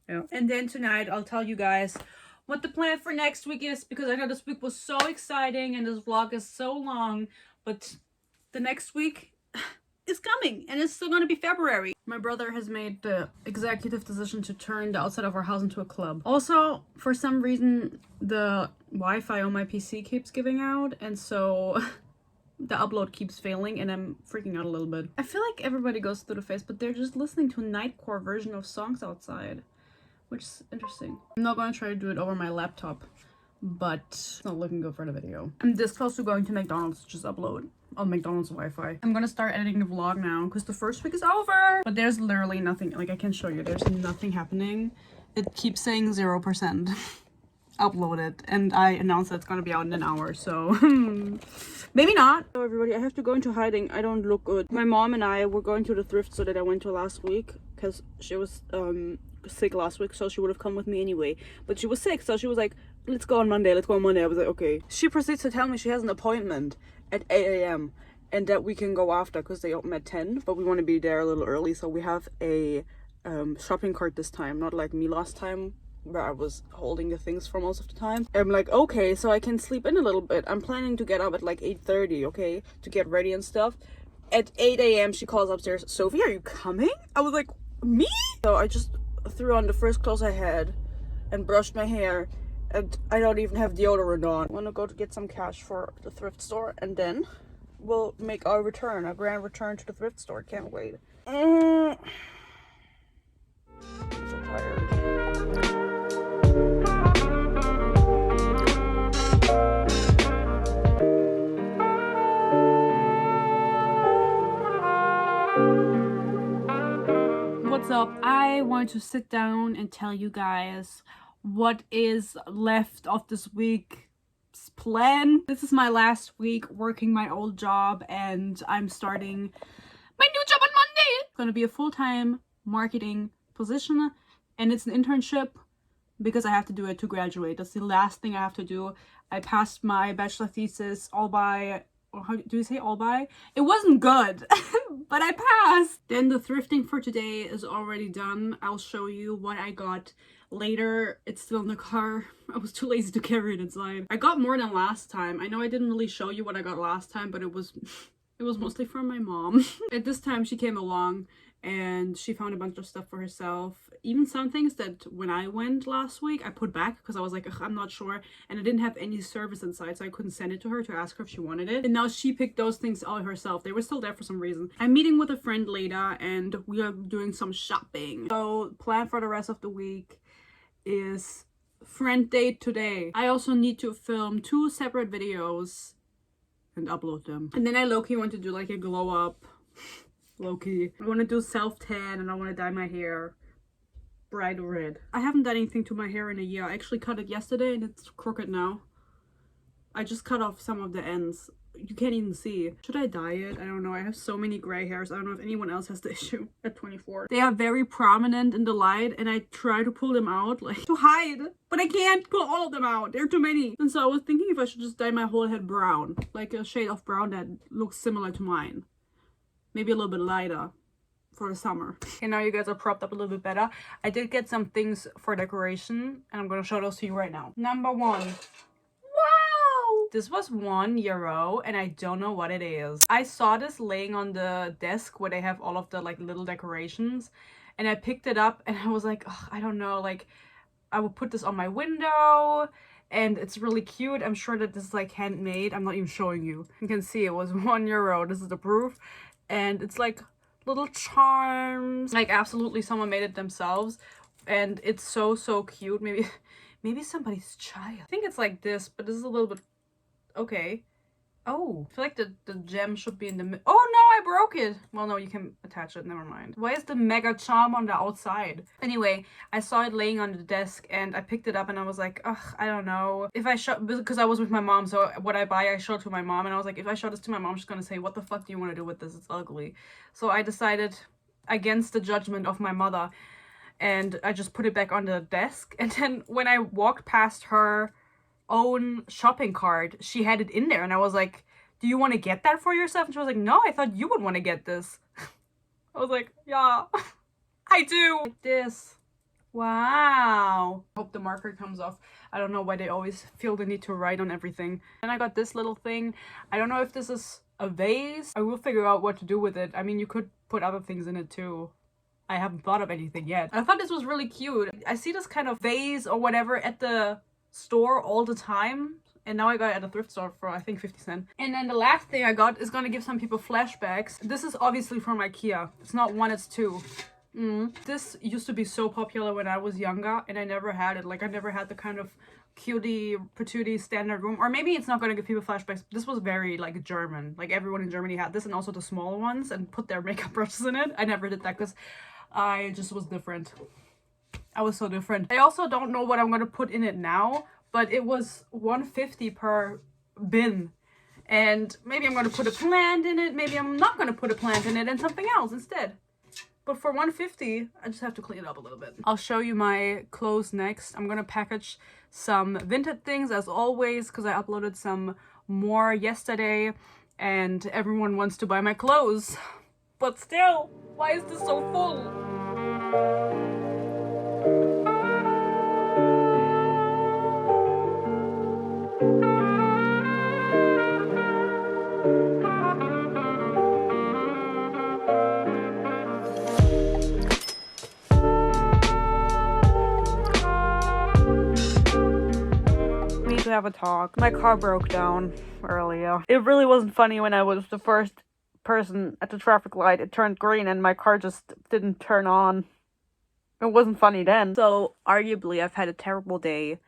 Yeah. And then tonight I'll tell you guys what the plan for next week is, because I know this week was so exciting and this vlog is so long, but the next week is coming and it's still gonna be February. My brother has made the executive decision to turn the outside of our house into a club. Also, for some reason, the Wi-Fi on my PC keeps giving out, and so the upload keeps failing and I'm freaking out a little bit. I feel like everybody goes through the phase, but they're just listening to a nightcore version of songs outside, which is interesting. I'm not gonna try to do it over my laptop, but it's not looking good for the video. I'm this close to going to McDonald's to just upload on McDonald's Wi-Fi. I'm gonna start editing the vlog now because the first week is over, but there's literally nothing, like I can show you, there's nothing happening. It keeps saying 0% uploaded, and I announced that it's gonna be out in an hour, so maybe not. So everybody, I have to go into hiding. I don't look good. My mom and I were going to the thrift store that I went to last week because she was sick last week, so she would have come with me anyway, but she was sick, so she was like, let's go on Monday. I was like, okay. She proceeds to tell me she has an appointment at 8 a.m. and that we can go after because they open at 10, but we want to be there a little early, so we have a shopping cart this time, not like me last time where I was holding the things for most of the time. I'm like, okay, so I can sleep in a little bit. I'm planning to get up at like 8:30, okay, to get ready and stuff. At 8 a.m. she calls upstairs, Sophie, are you coming? I was like, me? So I just threw on the first clothes I had and brushed my hair, and I don't even have deodorant on. I want to go to get some cash for the thrift store, and then we'll make our return, a grand return to the thrift store. Can't wait. I'm so tired. What's up? I want to sit down and tell you guys what is left of this week's plan. This is my last week working my old job, and I'm starting my new job on Monday. It's gonna be a full-time marketing position, and it's an internship because I have to do it to graduate. That's the last thing I have to do. I passed my bachelor thesis all by, or how do you say all by? It wasn't good, but I passed. Then the thrifting for today is already done. I'll show you what I got later. It's still in the car. I was too lazy to carry it inside. I got more than last time. I know I didn't really show you what I got last time, but it was mostly from my mom. At this time she came along and she found a bunch of stuff for herself. Even some things that when I went last week I put back because I was like, I'm not sure, and I didn't have any service inside, so I couldn't send it to her to ask her if she wanted it. And now she picked those things out herself. They were still there for some reason. I'm meeting with a friend later and we are doing some shopping. So plan for the rest of the week is friend date today. I also need to film 2 separate videos and upload them. And then I low-key want to do like a glow up. Low-key. I want to do self-tan and I want to dye my hair bright red. I haven't done anything to my hair in a year. I actually cut it yesterday and it's crooked now. I just cut off some of the ends. You can't even see. Should I dye it? I don't know. I have so many gray hairs. I don't know if anyone else has the issue at 24. They are very prominent in the light and I try to pull them out like to hide, but I can't pull all of them out. There are too many. And so I was thinking if I should just dye my whole head brown, like a shade of brown that looks similar to mine. Maybe a little bit lighter for the summer. Okay, now you guys are propped up a little bit better. I did get some things for decoration and I'm gonna show those to you right now. Number 1. Wow! This was €1 and I don't know what it is. I saw this laying on the desk where they have all of the like little decorations, and I picked it up and I was like, ugh, I don't know, like I would put this on my window and it's really cute. I'm sure that this is like handmade. I'm not even showing you. You can see it was €1. This is the proof. And it's like little charms, like absolutely someone made it themselves, and it's so cute. Maybe somebody's child. I think it's like this, but this is a little bit okay. Oh, I feel like the gem should be in the oh no, I broke it. Well, no, you can attach it. Never mind. Why is the mega charm on the outside? Anyway, I saw it laying on the desk and I picked it up and I was like, ugh, I don't know. If I show, because I was with my mom, so what I buy, I show to my mom. And I was like, if I show this to my mom, she's gonna say, what the fuck do you want to do with this? It's ugly. So I decided, against the judgment of my mother, and I just put it back on the desk. And then when I walked past her own shopping cart, she had it in there, and I was like, do you want to get that for yourself? And she was like, no, I thought you would want to get this. I was like, yeah, I do. Like this. Wow. I hope the marker comes off. I don't know why they always feel the need to write on everything. And I got this little thing. I don't know if this is a vase. I will figure out what to do with it. I mean, you could put other things in it too. I haven't thought of anything yet. I thought this was really cute. I see this kind of vase or whatever at the store all the time, and now I got it at a thrift store for I think 50 cents. And then the last thing I got is gonna give some people flashbacks. This is obviously from IKEA. It's not one, it's two. This used to be so popular when I was younger, and I never had it. Like, I never had the kind of cutie patootie standard room. Or maybe it's not gonna give people flashbacks. This was very like German. Like, everyone in Germany had this, and also the smaller ones, and put their makeup brushes in it. I never did that because I just was different. I was so different. I also don't know what I'm gonna put in it now, but it was $1.50 per bin. And maybe I'm gonna put a plant in it, maybe I'm not gonna put a plant in it and something else instead. But for $1.50, I just have to clean it up a little bit. I'll show you my clothes next. I'm gonna package some Vinted things as always, because I uploaded some more yesterday and everyone wants to buy my clothes. But still, why is this so full? To have a talk. My car broke down earlier. It really wasn't funny when I was the first person at the traffic light. It turned green and my car just didn't turn on. It wasn't funny then. So arguably I've had a terrible day.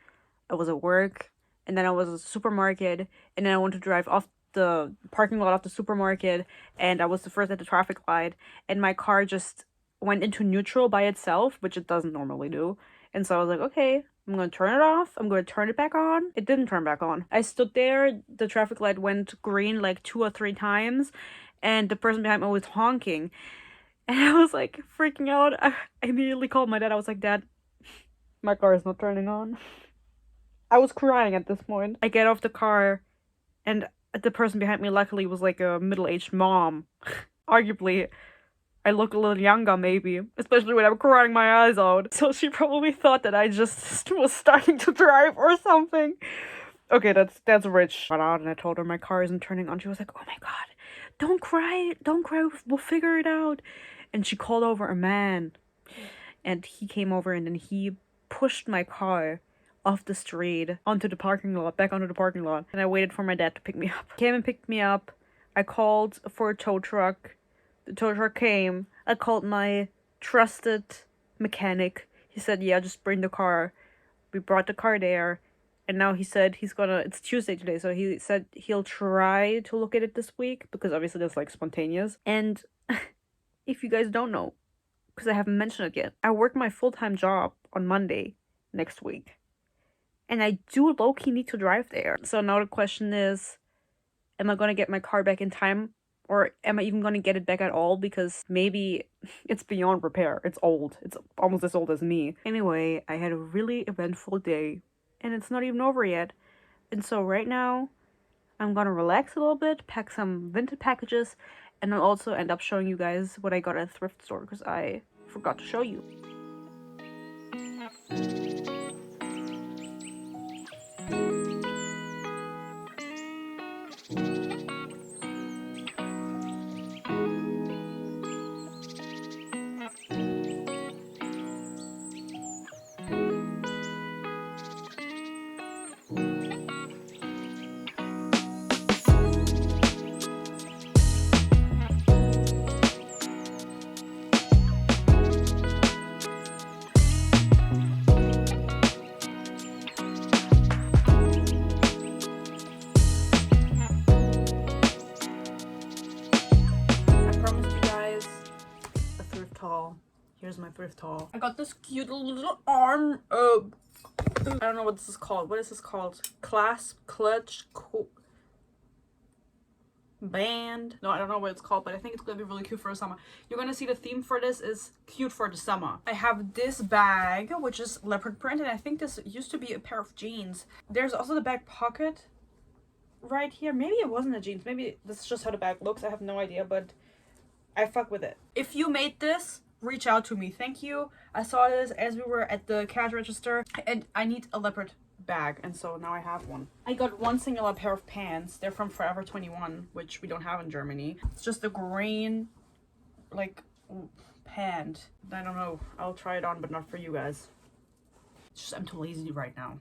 I was at work and then I was at the supermarket and then I wanted to drive off the parking lot of the supermarket and I was the first at the traffic light and my car just went into neutral by itself, which it doesn't normally do. And so I was like, okay, I'm going to turn it off. I'm going to turn it back on. It didn't turn back on. I stood there. The traffic light went green like 2 or 3 times. And the person behind me was honking. And I was like freaking out. I immediately called my dad. I was like, Dad, my car is not turning on. I was crying at this point. I get off the car. And the person behind me luckily was like a middle-aged mom. Arguably, I look a little younger, maybe. Especially when I'm crying my eyes out. So she probably thought that I just was starting to drive or something. Okay, that's rich. I got out and I told her my car isn't turning on. She was like, oh my god, don't cry, we'll figure it out. And she called over a man. And he came over and then he pushed my car off the street onto the parking lot, back onto the parking lot. And I waited for my dad to pick me up. He came and picked me up. I called for a tow truck. The tow truck came. I called my trusted mechanic. He said, yeah, just bring the car. We brought the car there. And now he said it's Tuesday today, so he said he'll try to look at it this week, because obviously that's like spontaneous. And if you guys don't know, because I haven't mentioned it yet, I work my full-time job on Monday next week. And I do low-key need to drive there. So now the question is, am I going to get my car back in time? Or am I even going to get it back at all? Because maybe it's beyond repair. It's old. It's almost as old as me. Anyway, I had a really eventful day. And it's not even over yet. And so right now, I'm going to relax a little bit, pack some Vinted packages, and I'll also end up showing you guys what I got at a thrift store, because I forgot to show you. promised you guys a thrift haul. Here's my thrift haul. I got this cute little arm. I don't know what this is called. What is this called? Clasp, clutch, band. No, I don't know what it's called, but I think it's gonna be really cute for the summer. You're gonna see the theme for this is cute for the summer. I have this bag, which is leopard print, and I think this used to be a pair of jeans. There's also the back pocket right here. Maybe it wasn't a jeans. Maybe this is just how the bag looks. I have no idea, but I fuck with it. If you made this, reach out to me. Thank you. I saw this as we were at the cash register, and I need a leopard bag, and so now I have one. I got one singular pair of pants. They're from Forever 21, which we don't have in Germany. It's just a green like pant. I don't know. I'll try it on, but not for you guys. It's just I'm too lazy right now.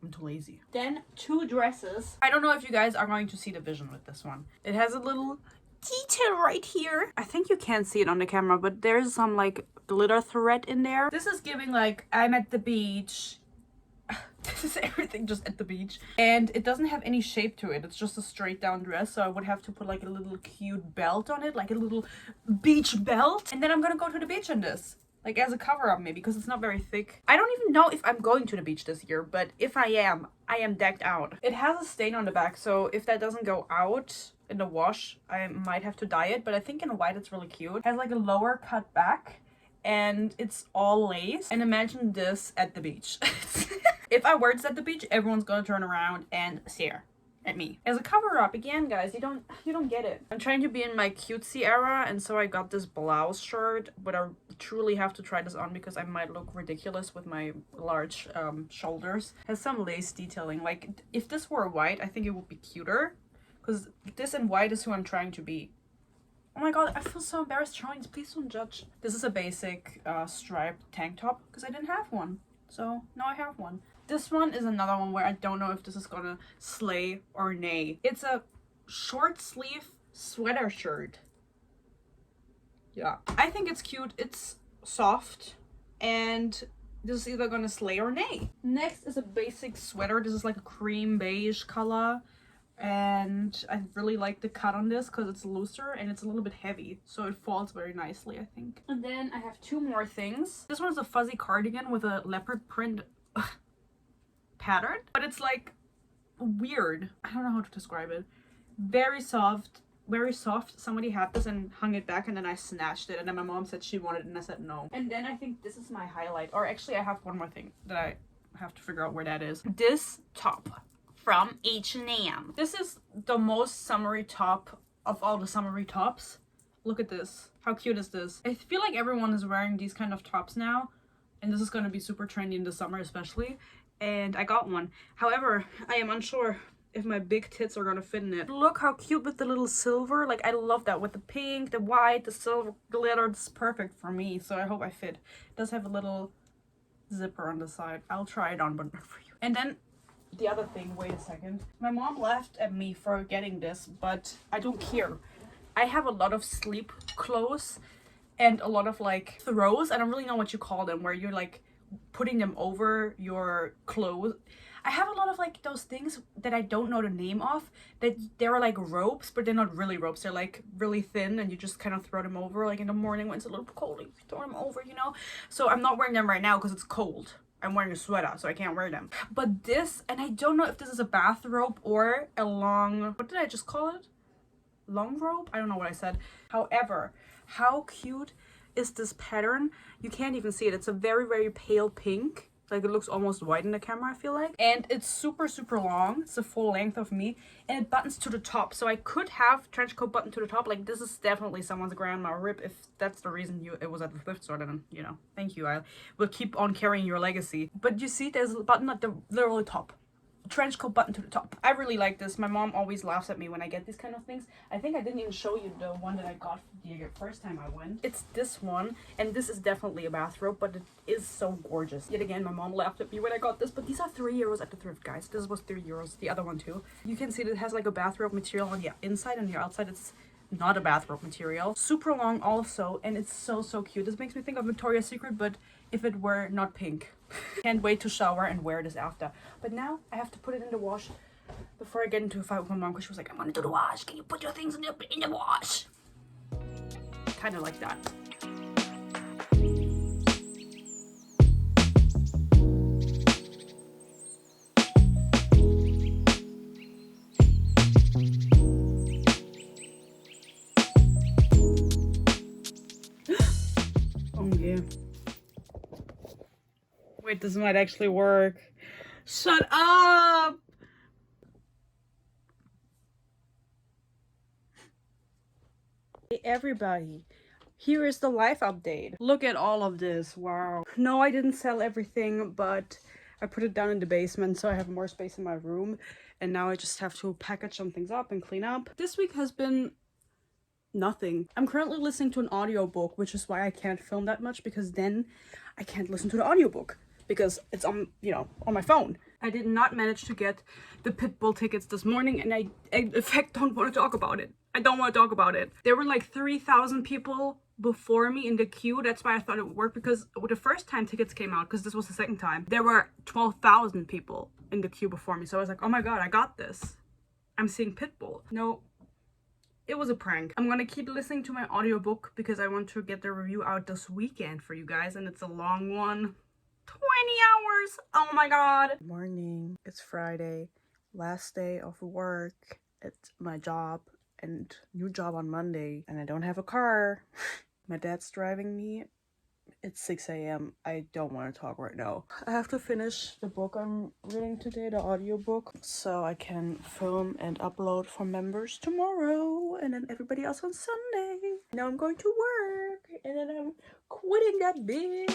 I'm too lazy. Then two dresses. I don't know if you guys are going to see the vision with this one. It has a little detail right here. I think you can't see it on the camera, but there's some like glitter thread in there. This is giving like I'm at the beach. This is everything just at the beach, and it doesn't have any shape to it. It's just a straight down dress, so I would have to put like a little cute belt on it, like a little beach belt, and then I'm gonna go to the beach in this, like as a cover up maybe, because it's not very thick. I don't even know if I'm going to the beach this year, but if I am decked out. It has a stain on the back, so if that doesn't go out in the wash, I might have to dye it, but I think in white it's really cute. It has like a lower cut back, and it's all lace, and imagine this at the beach. If I wear this at the beach, everyone's gonna turn around and stare at me. As a cover up, again guys, you don't get it. I'm trying to be in my cutesy era, and so I got this blouse shirt, but I truly have to try this on because I might look ridiculous with my large shoulders. It has some lace detailing. Like if this were white, I think it would be cuter, because this in white is who I'm trying to be. Oh my god, I feel so embarrassed showing this. Please don't judge. This is a basic striped tank top because I didn't have one, so now I have one. This one is another one where I don't know if this is gonna slay or nay. It's a short sleeve sweater shirt. Yeah. I think it's cute. It's soft. And this is either gonna slay or nay. Next is a basic sweater. This is like a cream beige color. And I really like the cut on this because it's looser and it's a little bit heavy. So it falls very nicely, I think. And then I have two more things. This one is a fuzzy cardigan with a leopard print pattern, but it's like weird. I don't know how to describe it. Very soft, very soft. Somebody had this and hung it back, and then I snatched it, and then my mom said she wanted it and I said no. And then I think this is my highlight, or actually I have one more thing that I have to figure out where that is. This top from H&M. This is the most summery top of all the summery tops. Look at this. How cute is this? I feel like everyone is wearing these kind of tops now, and this is going to be super trendy in the summer especially. And I got one. However, I am unsure if my big tits are gonna fit in it. Look how cute with the little silver. Like, I love that with the pink, the white, the silver glitter. It's perfect for me, so I hope I fit. It does have a little zipper on the side. I'll try it on, but not for you. And then the other thing, wait a second. My mom laughed at me for getting this, but I don't care. I have a lot of sleep clothes and a lot of like throws. I don't really know what you call them, where you're like putting them over your clothes. I have a lot of like those things that I don't know the name of, that they're like ropes, but they're not really ropes. They're like really thin, and you just kind of throw them over like in the morning when it's a little cold. You throw them over, you know. So I'm not wearing them right now because it's cold. I'm wearing a sweater, so I can't wear them. But this, and I don't know if this is a bathrobe or a long, what did I just call it? Long robe? I don't know what I said. However, how cute is this pattern? You can't even see it. It's a very, very pale pink. Like, it looks almost white in the camera, I feel like. And it's super, super long. It's the full length of me. And it buttons to the top. So I could have trench coat button to the top. Like, this is definitely someone's grandma rip. If that's the reason it was at the thrift store, then, you know, thank you. I will keep on carrying your legacy. But you see, there's a button at the literally top. Trench coat button to the top. I really like this. My mom always laughs at me when I get these kind of things. I think I didn't even show you the one that I got the first time I went. It's this one, and this is definitely a bathrobe, but it is so gorgeous. Yet again, my mom laughed at me when I got this, but these are €3 at the thrift, guys. This was €3. The other one too. You can see that it has like a bathrobe material on the inside, and the outside it's not a bathrobe material. Super long also, and it's so, so cute. This makes me think of Victoria's Secret, but if it were not pink. Can't wait to shower and wear this after. But now I have to put it in the wash before I get into a fight with my mom, because she was like, I'm gonna do the wash. Can you put your things in the wash? kind of like that. Oh yeah. Wait, this might actually work. Shut up! Hey everybody, here is the life update. Look at all of this, wow. No, I didn't sell everything, but I put it down in the basement so I have more space in my room. And now I just have to package some things up and clean up. This week has been nothing. I'm currently listening to an audiobook, which is why I can't film that much, because then I can't listen to the audiobook because it's on, you know, on my phone. I did not manage to get the Pitbull tickets this morning, and I in fact don't want to talk about it. I don't want to talk about it. There were like 3,000 people before me in the queue. That's why I thought it would work, because the first time tickets came out, because this was the second time, there were 12,000 people in the queue before me. So I was like, oh my god, I got this. I'm seeing Pitbull. No, it was a prank. I'm gonna keep listening to my audiobook because I want to get the review out this weekend for you guys, and it's a long one. 20 hours! Oh my god! Good morning. It's Friday. Last day of work at my job, and new job on Monday, and I don't have a car. My dad's driving me. It's 6 a.m. I don't want to talk right now. I have to finish the book I'm reading today, the audiobook, so I can film and upload for members tomorrow, and then everybody else on Sunday. Now I'm going to work, and then I'm quitting that bitch.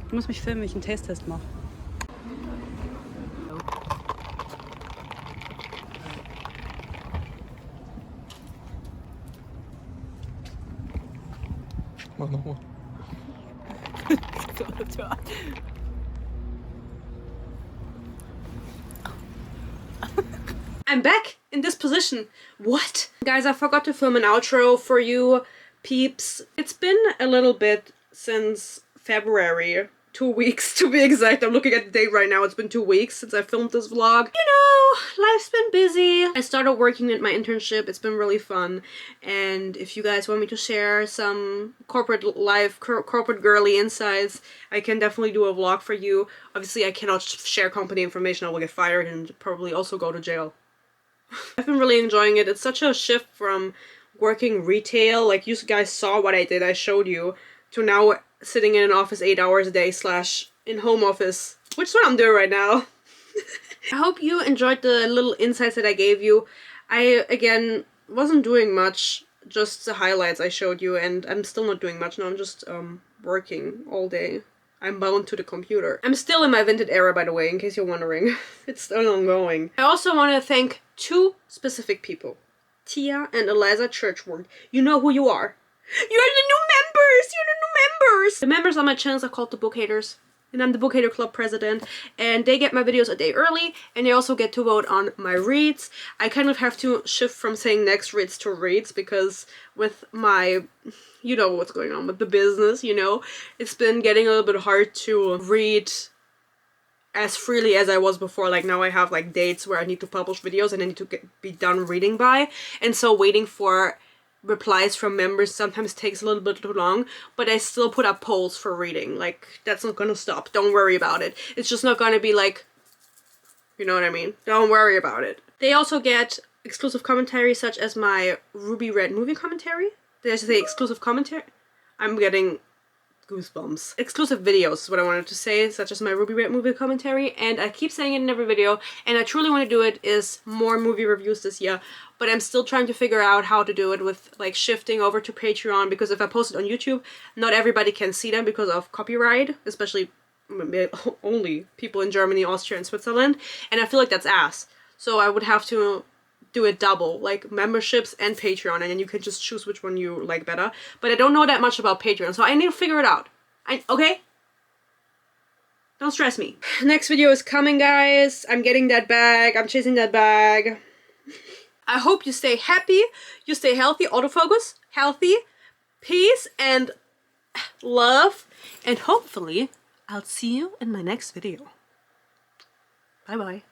Ich muss mich filmen, wie ich einen Taste-Test mache. Mach nochmal. I'm back in this position. What? Guys, I forgot to film an outro for you peeps. It's been a little bit since February. 2 weeks to be exact. I'm looking at the date right now. It's been 2 weeks since I filmed this vlog. You know, life's been busy. I started working at my internship. It's been really fun. And if you guys want me to share some corporate life, corporate girly insights, I can definitely do a vlog for you. Obviously, I cannot share company information. I will get fired and probably also go to jail. I've been really enjoying it. It's such a shift from working retail, like you guys saw what I did, I showed you, to now sitting in an office 8 hours a day / in home office, which is what I'm doing right now. I hope you enjoyed the little insights that I gave you. I, again, wasn't doing much, just the highlights I showed you, and I'm still not doing much now. I'm just working all day. I'm bound to the computer. I'm still in my Vinted era, by the way, in case you're wondering. It's still ongoing. I also want to thank 2 specific people. Tia and Eliza Churchward. You know who you are. You're the new members! You're the new members! The members on my channels are called the Book Haters. And I'm the Book Hater Club president. And they get my videos a day early. And they also get to vote on my reads. I kind of have to shift from saying next reads to reads. Because with my... You know what's going on with the business, you know? It's been getting a little bit hard to read as freely as I was before. Like now I have like dates where I need to publish videos and I need to be done reading by. And so waiting for replies from members sometimes takes a little bit too long, but I still put up polls for reading. Like, that's not gonna stop. Don't worry about it. It's just not gonna be like, you know what I mean? Don't worry about it. They also get exclusive commentary such as my Ruby Red movie commentary. Did I say exclusive commentary? I'm getting goosebumps. Exclusive videos is what I wanted to say, such as my Ruby Red movie commentary, and I keep saying it in every video, and I truly want to do it, is more movie reviews this year, but I'm still trying to figure out how to do it with like shifting over to Patreon, because if I post it on YouTube, not everybody can see them because of copyright, especially only people in Germany, Austria, and Switzerland, and I feel like that's ass. So I would have to do it double, like memberships and Patreon, and then you can just choose which one you like better. But I don't know that much about Patreon, so I need to figure it out. Okay? Don't stress me. Next video is coming, guys. I'm getting that bag. I'm chasing that bag. I hope you stay happy, you stay healthy, autofocus, healthy, peace, and love, and hopefully I'll see you in my next video. Bye bye.